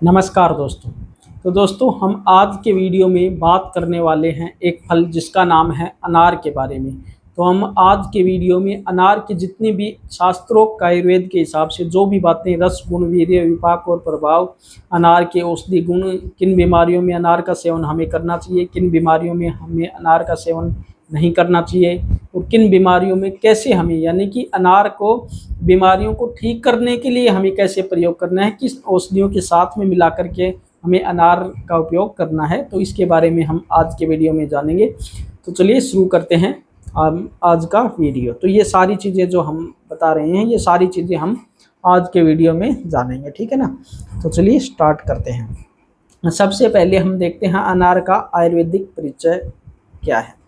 नमस्कार दोस्तों। तो दोस्तों हम आज के वीडियो में बात करने वाले हैं एक फल जिसका नाम है अनार के बारे में। तो हम आज के वीडियो में अनार की जितनी भी शास्त्रोक्त आयुर्वेद के हिसाब से जो भी बातें रस गुण वीर्य विपाक और प्रभाव, अनार के औषधि गुण, किन बीमारियों में अनार का सेवन हमें करना चाहिए, किन बीमारियों में हमें अनार का सेवन नहीं करना चाहिए और किन बीमारियों में कैसे हमें यानी कि अनार को बीमारियों को ठीक करने के लिए हमें कैसे प्रयोग करना है, किस औषधियों के साथ में मिला करके हमें अनार का उपयोग करना है, तो इसके बारे में हम आज के वीडियो में जानेंगे। तो चलिए शुरू करते हैं आज का वीडियो। तो ये सारी चीज़ें जो हम बता रहे हैं, ये सारी चीज़ें हम आज के वीडियो में जानेंगे, ठीक है ना। तो चलिए स्टार्ट करते हैं। सबसे पहले हम देखते हैं अनार का आयुर्वेदिक परिचय क्या है।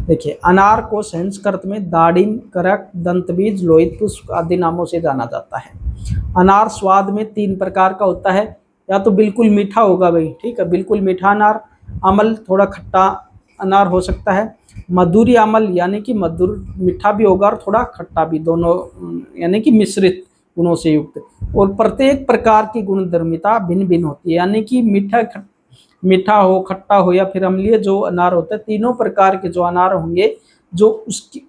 देखिए, अनार को संस्कृत में दाड़िम, करक, दंतबीज, लोहित पुष्प आदि नामों से जाना जाता है। अनार स्वाद में 3 प्रकार का होता है। या तो बिल्कुल मीठा होगा भाई, ठीक है, बिल्कुल मीठा अनार। अमल, थोड़ा खट्टा अनार हो सकता है। मधुरी अमल यानी कि मधुर मीठा भी होगा और थोड़ा खट्टा भी, दोनों यानी कि मिश्रित गुणों से युक्त। और प्रत्येक प्रकार की गुणधर्मिता भिन्न भिन्न होती है, यानी कि मीठा हो, खट्टा हो या फिर अम्लीय जो अनार होता है, तीनों प्रकार के जो अनार होंगे, जो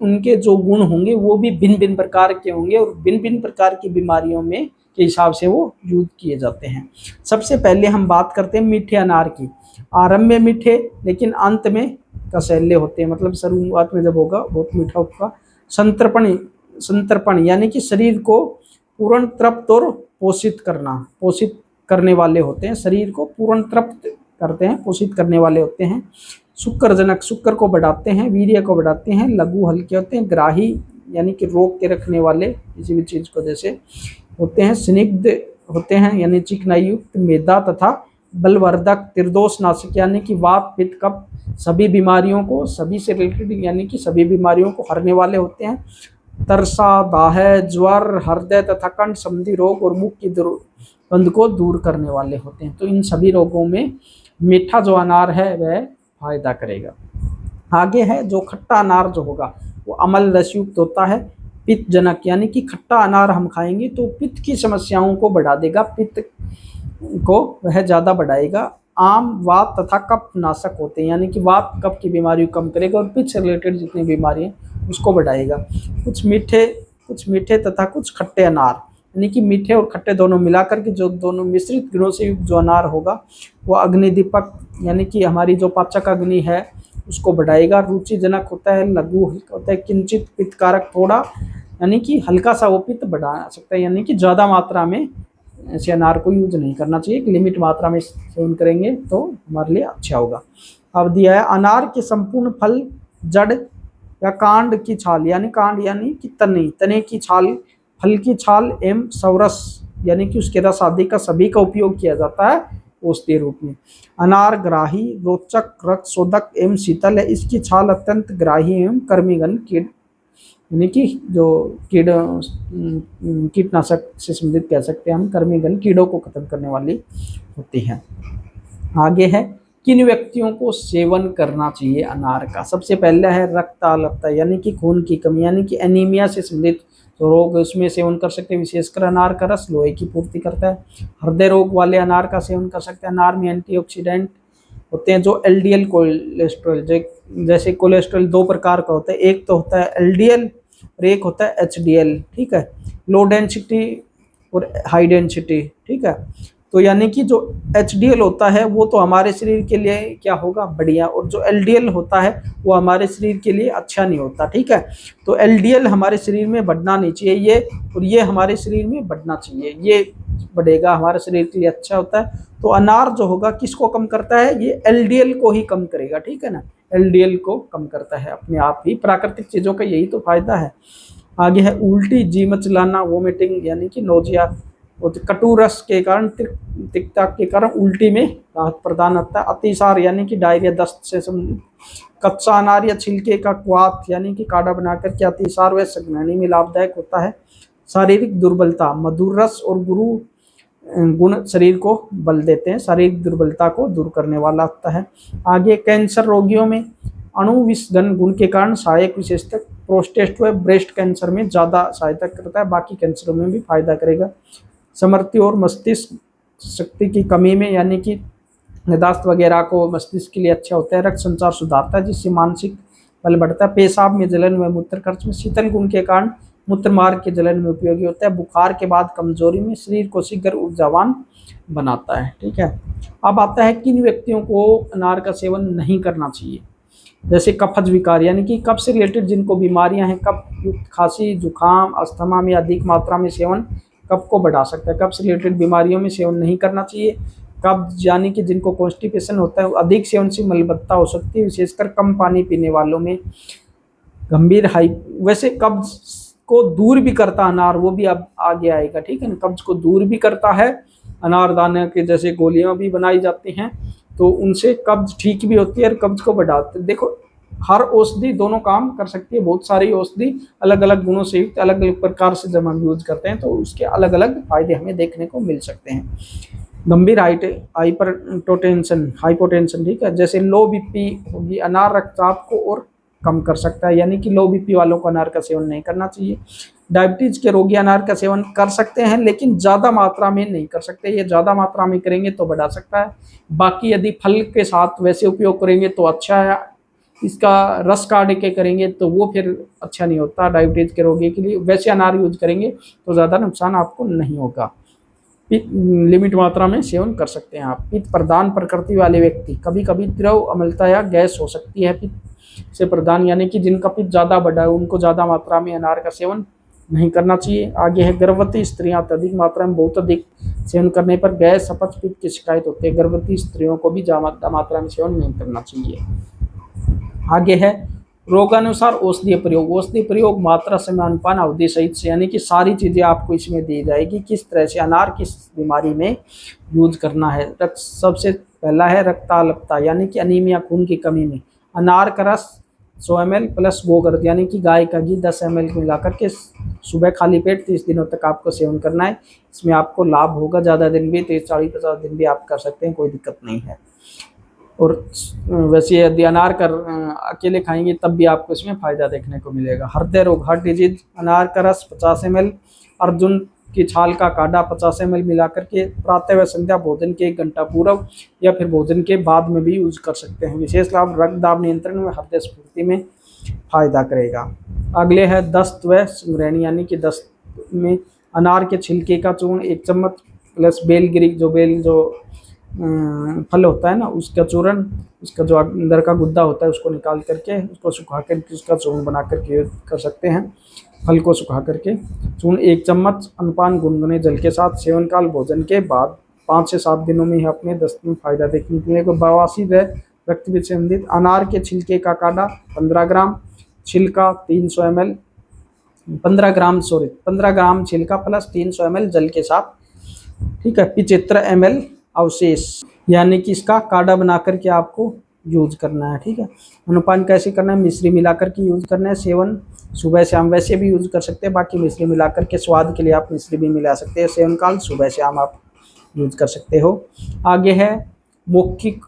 उनके जो गुण होंगे वो भी भिन्न भिन्न प्रकार के होंगे और भिन्न भिन्न प्रकार की बीमारियों में के हिसाब से वो यूज किए जाते हैं। सबसे पहले हम बात करते हैं मीठे अनार की। आरंभ में मीठे लेकिन अंत में कसैले होते हैं, मतलब शुरुआत में जब होगा बहुत मीठा होगा। संतर्पण यानी कि शरीर को पूर्ण तृप्त और पोषित करने वाले होते हैं, शरीर को पूर्ण तृप्त करते हैं, पोषित करने वाले होते हैं। शुक्रजनक, शुक्र को बढ़ाते हैं, वीर्य को बढ़ाते हैं। लघु, हल्के होते हैं। ग्राही यानी कि रोक के रखने वाले किसी भी चीज़ को जैसे होते हैं। स्निग्ध होते हैं यानी चिकनाई युक्त। मेदा तथा बलवर्धक, त्रिदोष नाशक यानी कि वात, पित्त, कफ सभी बीमारियों को, सभी से रिलेटेड यानी कि सभी बीमारियों को हरने वाले होते हैं। तरसा, दाह, ज्वर, हृदय तथा कंठ संबंधी रोग और मुख की दुर्गंध को दूर करने वाले होते हैं। तो इन सभी रोगों में मीठा जो अनार है वह फायदा करेगा। आगे है जो खट्टा अनार जो होगा वो अमल रसयुक्त होता है। पित्त जनक यानी कि खट्टा अनार हम खाएंगे तो पित्त की समस्याओं को बढ़ा देगा, पित्त को वह ज़्यादा बढ़ाएगा। आम, वात तथा कफ नाशक होते हैं, यानी कि वात कफ की बीमारी को कम करेगा और पित्त से रिलेटेड जितनी बीमारी हैं उसको बढ़ाएगा। कुछ मीठे तथा कुछ खट्टे अनार यानी कि मीठे और खट्टे दोनों मिलाकर के जो दोनों मिश्रित गुणों से युक्त जो अनार होगा वो अग्निदीपक यानी कि हमारी जो पाचक अग्नि है उसको बढ़ाएगा। रुचिजनक होता है, लघु होता है, किंचित पित्तकारक, थोड़ा यानी कि हल्का सा वो पित्त बढ़ा सकता है, यानी कि ज़्यादा मात्रा में ऐसे अनार को यूज नहीं करना चाहिए, लिमिट मात्रा में सेवन करेंगे तो हमारे लिए अच्छा होगा। अब दिया है अनार के संपूर्ण फल, जड़ या कांड की छाल, कांड यानी कि तने की छाल, फल की छाल एवं सवरस यानी कि उसके रस आदि का सभी का उपयोग किया जाता है औषधीय रूप में। अनार ग्राही, रोचक, रक्त शोधक एवं शीतल है। इसकी छाल अत्यंत ग्राही एवं कर्मीगन कीट यानी कि जो कीटनाशक से संबंधित कह सकते हैं हम, कर्मीगन कीड़ों को खत्म करने वाली होती है। आगे है किन व्यक्तियों को सेवन करना चाहिए अनार का। सबसे पहला है रक्ताल्पता यानी कि खून की कमी यानी कि एनीमिया से संबंधित जो रोग उसमें सेवन कर सकते हैं। विशेषकर अनार का रस लोहे की पूर्ति करता है। हृदय रोग वाले अनार का सेवन कर सकते हैं। अनार में एंटीऑक्सीडेंट होते हैं। जो एलडीएल कोलेस्ट्रॉल, जैसे कोलेस्ट्रॉल 2 प्रकार का होता है, एक तो होता है एलडीएल और एक होता है एचडीएल, ठीक है, लो डेंसिटी और हाई डेंसिटी, ठीक है। तो यानी कि जो एचडीएल होता है वो तो हमारे शरीर के लिए क्या होगा, बढ़िया, और जो एलडीएल होता है वो हमारे शरीर के लिए अच्छा नहीं होता, ठीक है। तो एलडीएल हमारे शरीर में बढ़ना नहीं चाहिए ये, और ये हमारे शरीर में बढ़ना चाहिए, ये बढ़ेगा, हमारे शरीर के लिए अच्छा होता है। तो अनार जो होगा किसको कम करता है, ये एलडीएल को ही कम करेगा, ठीक है ना, एलडीएल को कम करता है अपने आप ही। प्राकृतिक चीज़ों का यही तो फायदा है। आगे है उल्टी, जी मचलाना, वोमिटिंग यानी कि नोजिया, कटु रस के कारण, तिक्तता के कारण उल्टी में राहत प्रदान होता है। अतिसार यानी कि डायरिया, दस्त से संबंधित। कच्चा अनार या छिलके का क्वाथ यानी कि काढ़ा बनाकर के अतिसार व संघननी में लाभदायक होता है। शारीरिक दुर्बलता, मधुर रस और गुरु गुण शरीर को बल देते हैं, शारीरिक दुर्बलता को दूर करने वाला होता है। आगे कैंसर रोगियों में अणुविषघन गुण के कारण सहायक विशेषता, प्रोस्टेट व ब्रेस्ट कैंसर में ज़्यादा सहायता करता है, बाकी कैंसरों में भी फायदा करेगा। समर्थी और मस्तिष्क शक्ति की कमी में, यानी कि याददाश्त वगैरह को, मस्तिष्क के लिए अच्छा होता है। रक्त संचार सुधारता है जिससे मानसिक बल बढ़ता है। पेशाब में जलन व मूत्रकर्ष में शीतल गुण के कारण मूत्र मार्ग के जलन में उपयोगी होता है। बुखार के बाद कमजोरी में शरीर को शीघ्र ऊर्जावान बनाता है। ठीक है, अब आता है किन व्यक्तियों को अनार का सेवन नहीं करना चाहिए। जैसे कफज विकार, यानी कि कफ से रिलेटेड जिनको बीमारियां हैं, कफ युक्त खांसी, जुकाम, अस्थमा में अधिक मात्रा में सेवन कफ को बढ़ा सकता है। कफ से रिलेटेड बीमारियों में सेवन नहीं करना चाहिए। कब्ज, यानी कि जिनको कॉन्स्टिपेशन होता है, अधिक सेवन से मलबद्धता हो सकती है, विशेषकर कम पानी पीने वालों में। गंभीर हाई, वैसे कब्ज को दूर भी करता अनार, वो भी अब आगे आएगा। ठीक है ना, कब्ज को दूर भी करता है। अनारदाने के जैसे गोलियां भी बनाई जाती हैं, तो उनसे कब्ज ठीक भी होती है और कब्ज को बढ़ाते। देखो, हर औषधि दोनों काम कर सकती है। बहुत सारी औषधि अलग अलग गुणों से युक्त, अलग अलग प्रकार से जब हम यूज करते हैं तो उसके अलग अलग फायदे हमें देखने को मिल सकते हैं। गंभीर हाइपोटेंशन, ठीक है, जैसे लो बीपी होगी, अनार रक्तचाप को और कम कर सकता है, यानी कि लो बीपी वालों को अनार का सेवन नहीं करना चाहिए। डायबिटीज के रोगी अनार का सेवन कर सकते हैं, लेकिन ज़्यादा मात्रा में नहीं कर सकते। ये ज़्यादा मात्रा में करेंगे तो बढ़ा सकता है। बाकी यदि फल के साथ वैसे उपयोग करेंगे तो अच्छा है। इसका रस काढ़ के करेंगे तो वो फिर अच्छा नहीं होता डायबिटीज के रोगी के लिए। वैसे अनार यूज करेंगे तो ज़्यादा नुकसान आपको नहीं होगा। लिमिट मात्रा में सेवन कर सकते हैं आप। पित्त प्रधान प्रकृति वाले व्यक्ति, कभी कभी द्रव अम्लता या गैस हो सकती है पित्त से प्रधान, यानी कि जिनका पित्त ज़्यादा बढ़ा है उनको ज़्यादा मात्रा में अनार का सेवन नहीं करना चाहिए। आगे है गर्भवती स्त्रियां, अत्यधिक मात्रा में, बहुत अधिक सेवन करने पर गैस, अपच, पित्त की शिकायत होती है। गर्भवती स्त्रियों को भी ज़्यादा मात्रा में सेवन नहीं करना चाहिए। आगे है रोगानुसार औषधीय प्रयोग। औषधीय प्रयोग मात्रा, समय, अनुपान, अवधि सहित से, यानी कि सारी चीज़ें आपको इसमें दी जाएगी किस तरह से अनार किस बीमारी में यूज करना है। सबसे पहला है रक्ताल्पता, यानी कि अनीमिया, खून की कमी में अनार का रस 100 ml प्लस गोगर्द, यानी कि गाय का घी 10 ml मिलाकर के सुबह खाली पेट 30 दिनों तक आपको सेवन करना है। इसमें आपको लाभ होगा। ज़्यादा दिन भी, 30-40-50 दिन भी आप कर सकते हैं, कोई दिक्कत नहीं है। और वैसे यदि अनार कर अकेले खाएंगे तब भी आपको इसमें फ़ायदा देखने को मिलेगा। हृदय रोग, हार्ट डिजीज, अनार का रस 50 ml, अर्जुन की छाल का काढ़ा 50 ml मिलाकर के प्रातः व संध्या, भोजन के 1 घंटा पूर्व या फिर भोजन के बाद में भी यूज कर सकते हैं। विशेष लाभ रक्त दाब नियंत्रण में, हृदय स्फूर्ति में फायदा करेगा। अगले है दस्त व संग्रहणी, यानी कि दस्त में अनार के छिलके का चूर्ण 1 चम्मच प्लस बेलगिरी, जो बेल जो फल होता है ना, उसका चूर्ण, उसका जो अंदर का गुद्दा होता है उसको निकाल करके उसको सुखा करके उसका चूर्ण बना करके यूज कर सकते हैं। फल को सुखा करके चूर्ण 1 चम्मच, अनुपान गुनगुने जल के साथ। सेवन काल भोजन के बाद 5 से 7 दिनों में ही अपने दस्त में फायदा देखने को मिलेगा। बवासीर है, रक्त में संबंधित, अनार के छिलके का काढ़ा 15 ग्राम, छिलका 300 ml, 15 ग्राम छिलका प्लस 300 ml जल के साथ। ठीक है, 75 ml अवशेष, यानी कि इसका काढ़ा बना करके आपको यूज करना है। ठीक है, अनुपान कैसे करना है, मिश्री मिलाकर के यूज करना है। सेवन सुबह शाम, वैसे भी यूज कर सकते हैं, बाकी मिश्री मिलाकर के स्वाद के लिए आप मिश्री भी मिला सकते हैं। सेवन काल सुबह शाम आप यूज कर सकते हो। आगे है मौखिक,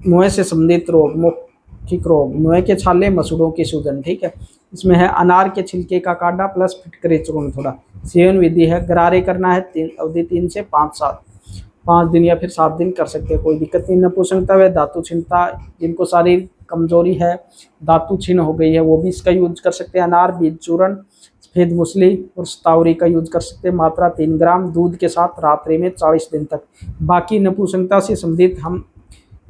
मुँह से संबंधित रोग, मौखिक रोग, मुँह के छाले, मसूड़ों की सूजन। ठीक है, इसमें है अनार के छिलके का काढ़ा प्लस फिटकरी चूर्ण थोड़ा। सेवन विधि है गरारे करना है, अवधि 3 से 5 दिन या फिर 7 दिन कर सकते हैं, कोई दिक्कत नहीं। नपुंसकता व धातु क्षीणता, जिनको शारीरिक कमजोरी है, धातु क्षीण हो गई है, वो भी इसका यूज कर सकते हैं। अनार बीज चूर्ण, सफेद मूसली और शतावरी का यूज कर सकते हैं। मात्रा 3 ग्राम, दूध के साथ रात्रि में 40 दिन तक। बाकी नपुंसकता से संबंधित हम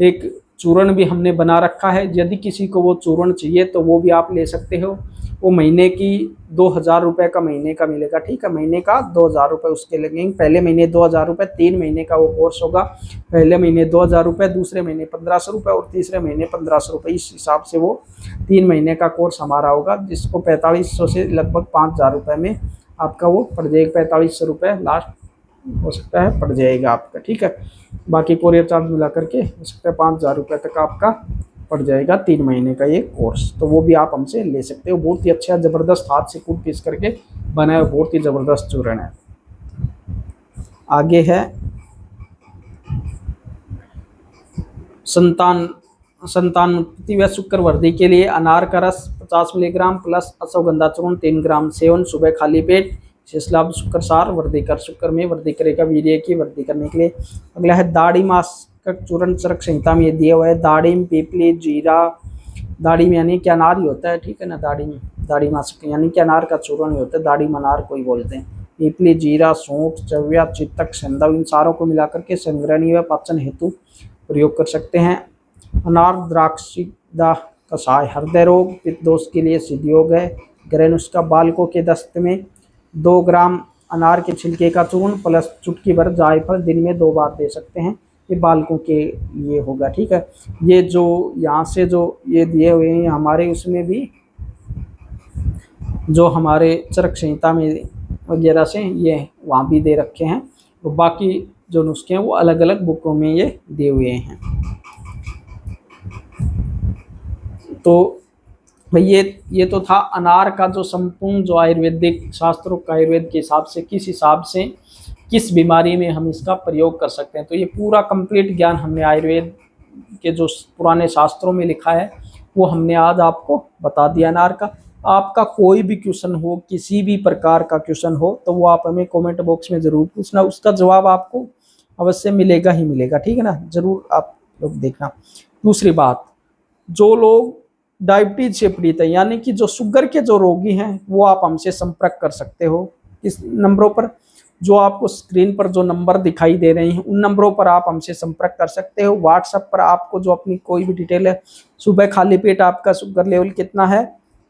एक चूर्ण भी हमने बना रखा है, यदि किसी को वो चूर्ण चाहिए तो वो भी आप ले सकते हो। वो महीने की 2000 रुपये का महीने का मिलेगा। ठीक है, महीने का 2000 रुपये उसके लगेंगे। पहले महीने 2000 रुपये, 3 महीने का वो कोर्स होगा। पहले महीने 2000 रुपये, दूसरे महीने 1500 रुपये और तीसरे महीने 1500 रुपये। इस हिसाब से वो 3 महीने का कोर्स हमारा होगा, जिसको 4500 से लगभग 5000 रुपये में आपका वो पड़ जाएगा। 4500 रुपये लास्ट हो सकता है पड़ जाएगा आपका। ठीक है, बाकी कोरियर चार्ज मिला करके हो सकता है 5000 रुपये तक आपका पड़ जाएगा 3 महीने का ये कोर्स। तो वो भी आप हमसे ले सकते हो। बहुत ही अच्छा ज़बरदस्त, हाथ से कूट पीस करके बनाया, बहुत ही ज़बरदस्त चूर्ण है। आगे है संतानोत्पत्ति व शुक्र वृद्धि के लिए अनार का रस 50 मिलीग्राम प्लस अश्वगंधा चूर्ण 3 ग्राम। सेवन सुबह खाली पेट शेष लाभ शुक्र सार वृद्धि कर, शुक्र में वृद्धि करेगा, वीर्य की वृद्धि करने के लिए। अगला है दाढ़ी मास्क चूर्ण चरक संहिता में ये दिया हुआ है। दाढ़ी, पीपली, जीरा, दाढ़ी में यानी कि अनार ही होता है, ठीक है ना, दाढ़ी में दाढ़ी मास्क यानी कि अनार का चूर्ण ही होता है, दाढ़ी में अनार कोई बोलते हैं। पीपली, जीरा, सौंठ, चव्या, चित्तक, संदव, इन सारों को मिलाकर के संग्रहणीय व पाचन हेतु प्रयोग कर सकते हैं। अनार द्राक्षिदा कषाय हृदय रोग पित्त दोष के लिए सिद्ध योग है। गृह नुस्खा बालकों के दस्त में 2 ग्राम अनार के छिलके का चूर्ण प्लस चुटकी भर जायफल दिन में 2 बार दे सकते हैं, ये बालकों के लिए होगा, ठीक है। ये जो यहाँ से जो ये दिए हुए हैं हमारे उसमें भी जो हमारे चरक संहिता में वगैरह से ये वहाँ भी दे रखे हैं, तो बाकी जो नुस्खे हैं वो अलग अलग बुकों में ये दिए हुए हैं। तो भाई ये तो था अनार का जो संपूर्ण जो आयुर्वेदिक शास्त्रों का आयुर्वेद के हिसाब से किस हिसाब से किस बीमारी में हम इसका प्रयोग कर सकते हैं। तो ये पूरा कंप्लीट ज्ञान हमने आयुर्वेद के जो पुराने शास्त्रों में लिखा है वो हमने आज आपको बता दिया अनार का। आपका कोई भी क्वेश्चन हो, किसी भी प्रकार का क्वेश्चन हो, तो वो आप हमें कमेंट बॉक्स में ज़रूर पूछना, उसका जवाब आपको अवश्य मिलेगा ही मिलेगा, ठीक है ना, ज़रूर आप लोग देखना। दूसरी बात, जो लोग डायबिटीज से पीड़ित है यानी कि जो शुगर के जो रोगी हैं वो आप हमसे संपर्क कर सकते हो इस नंबरों पर, जो आपको स्क्रीन पर जो नंबर दिखाई दे रहे हैं उन नंबरों पर आप हमसे संपर्क कर सकते हो। व्हाट्सएप पर आपको जो अपनी कोई भी डिटेल है, सुबह खाली पेट आपका शुगर लेवल कितना है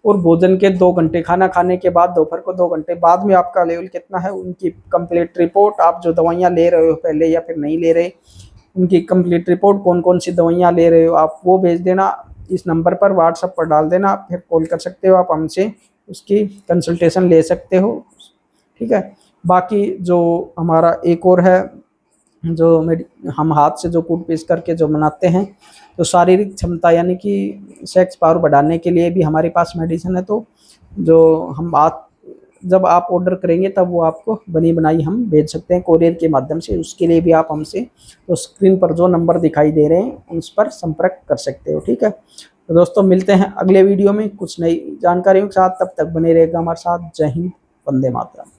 और भोजन के 2 घंटे खाना खाने के बाद दोपहर को 2 घंटे बाद में आपका लेवल कितना है, उनकी कंप्लीट रिपोर्ट, आप जो दवाइयाँ ले रहे हो पहले या फिर नहीं ले रहे, उनकी कंप्लीट रिपोर्ट, कौन कौन सी दवाइयाँ ले रहे हो आप वो भेज देना, इस नंबर पर व्हाट्सएप पर डाल देना, फिर कॉल कर सकते हो आप हमसे, उसकी कंसल्टेशन ले सकते हो, ठीक है। बाकी जो हमारा एक और है जो हम हाथ से जो कूट पीस करके जो बनाते हैं, तो शारीरिक क्षमता यानी कि सेक्स पावर बढ़ाने के लिए भी हमारे पास मेडिसिन है। तो जो हम बात जब आप ऑर्डर करेंगे तब वो आपको बनी बनाई हम भेज सकते हैं कोरियर के माध्यम से, उसके लिए भी आप हमसे तो स्क्रीन पर जो नंबर दिखाई दे रहे हैं उस पर संपर्क कर सकते हो, ठीक है। तो दोस्तों मिलते हैं अगले वीडियो में कुछ नई जानकारियों के साथ, तब तक बने रहेगा हमारे साथ। जय हिंद, वंदे मातरम।